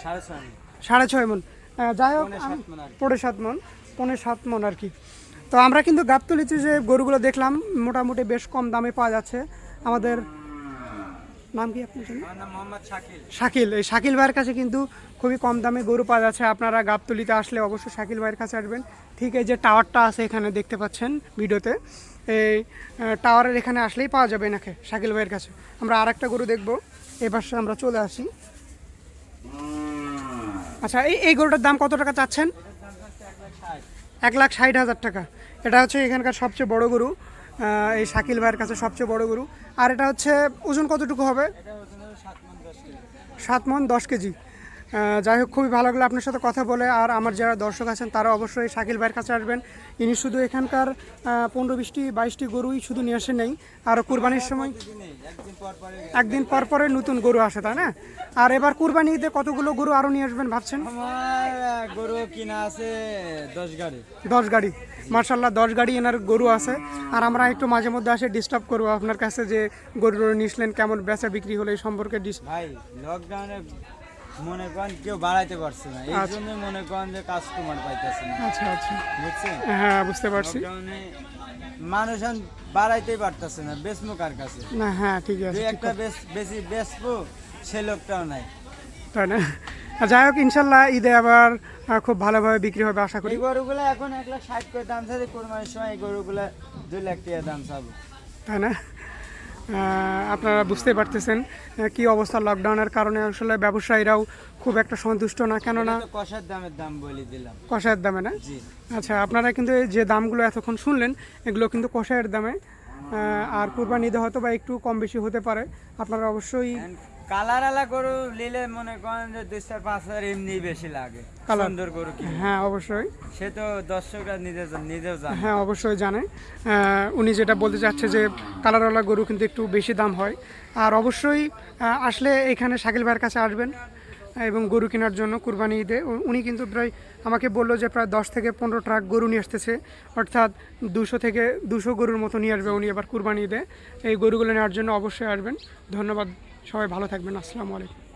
6.5 মন। যাই হোক 7.5 মন আর কি। তো আমরা কিন্তু গাবতলীতে যে গরুগুলো দেখলাম মোটামুটি বেশ কম দামে পাওয়া যাচ্ছে। আমাদের নাম কি আপনার জন্য? শাকিল। এই শাকিল ভাইয়ের কাছে কিন্তু খুবই কম দামে গরু পাওয়া যাচ্ছে। আপনারা গাবতলীতে আসলে অবশ্যই শাকিল ভাইয়ের কাছে আসবেন। ঠিক এই যে টাওয়ারটা আছে এখানে দেখতে পাচ্ছেন ভিডিওতে, এই টাওয়ারের এখানে আসলেই পাওয়া যাবে নাকি শাকিল ভাইয়ের কাছে। আমরা আর একটা গরু দেখবো, এবার আমরা চলে আসি। আচ্ছা, এই গরুটার দাম কত টাকা চাচ্ছেন? 1,60,000 টাকা। এটা হচ্ছে এখানকার সবচেয়ে বড় গরু, এই শাকিল ভাইয়ের কাছে সবচেয়ে বড় গরু। আর এটা হচ্ছে ওজন কতটুকু হবে? 7 মণ 10 কেজি। যাই হোক, খুবই ভালো লাগলো আপনার সাথে কথা বলে। আর আমার যারা দর্শক আছেন তারা অবশ্যই শাকিল ভাইয়ের কাছে আসবেন। ইনি শুধু এখানকার 15-20টি 22টি গরুই শুধু নিয়ে আসেন নেই, আর কুরবানির সময় একদিন পর পরে নতুন গরু আসে, তাই না? আর এবার কুরবানি ঈদে কতগুলো গরু আরও নিয়ে আসবেন ভাবছেন? আমার গরু কিনা আছে 10 গাড়ি। 10 গাড়ি, মার্শাল্লাহ 10 গাড়ি এনার গরু আছে। আর আমরা একটু মাঝে মধ্যে আসে ডিস্টার্ব করবো আপনার কাছে যে গরু নিয়েছিলেন, কেমন বেচা বিক্রি হলো এই সম্পর্কে। ভাই লকডাউনে মনে করেন কেউ বাড়াইতে পারছে না, এই জন্য মনে করেন যে কাস্টমার পাইতেছে না। আচ্ছা আচ্ছা, বুঝছেন? হ্যাঁ বুঝতে পারছি। লকডাউনে মানুষ বাড়াইতেই পারতেছে না, বেচমো কার কাছে না? হ্যাঁ ঠিক আছে, একটা বেশি বেচবো সে লোকটাও নাই, তাই না? যাই হোক, ইনশাল্লাহ ঈদে আবার খুব ভালোভাবে বিক্রি হবে আশা করি। এই গরুগুলো এখন 1,60,000 করে দাম চাইছে, কোরবানির সময় এই গরুগুলো 2 লাখ টাকা দাম চাবো, তাই না? আপনারা বুঝতে পারতেছেন কি অবস্থা। লকডাউনের কারণে আসলে ব্যবসায়ীরাও খুব একটা সন্তুষ্ট না, কেননা কষার দামের দাম বলে দিলাম, কষায়ের দামে না? আচ্ছা, আপনারা কিন্তু যে দামগুলো এতক্ষণ শুনলেন এগুলো কিন্তু কষায়ের দামে। আর কুরবানি ঈদে হয়তো বা একটু কম বেশি হতে পারে। আপনারা অবশ্যই কালার আলা গরু নিলে মনে করেন যে 2-5 এমনি বেশি লাগে, সুন্দর গরু কি। হ্যাঁ অবশ্যই, সে তো দর্শকরা নিজেও জানে। হ্যাঁ অবশ্যই জানে। উনি যেটা বলতে চাচ্ছে যে কালারওয়ালা গরু কিন্তু একটু বেশি দাম হয়। আর অবশ্যই আসলে এখানে শাকিল ভাইয়ের কাছে আসবেন এবং গরু কেনার জন্য কুরবানি ঈদে। উনি কিন্তু প্রায় আমাকে বললো যে প্রায় 10 থেকে 15 ট্রাক গরু নিয়ে আসতেছে, অর্থাৎ 200 থেকে 200 গরুর মতো নিয়ে আসবে উনি এবার কুরবানি ঈদে। এই গরুগুলো নেওয়ার জন্য অবশ্যই আসবেন। ধন্যবাদ, সবাই ভালো থাকবেন। আসসালামু আলাইকুম।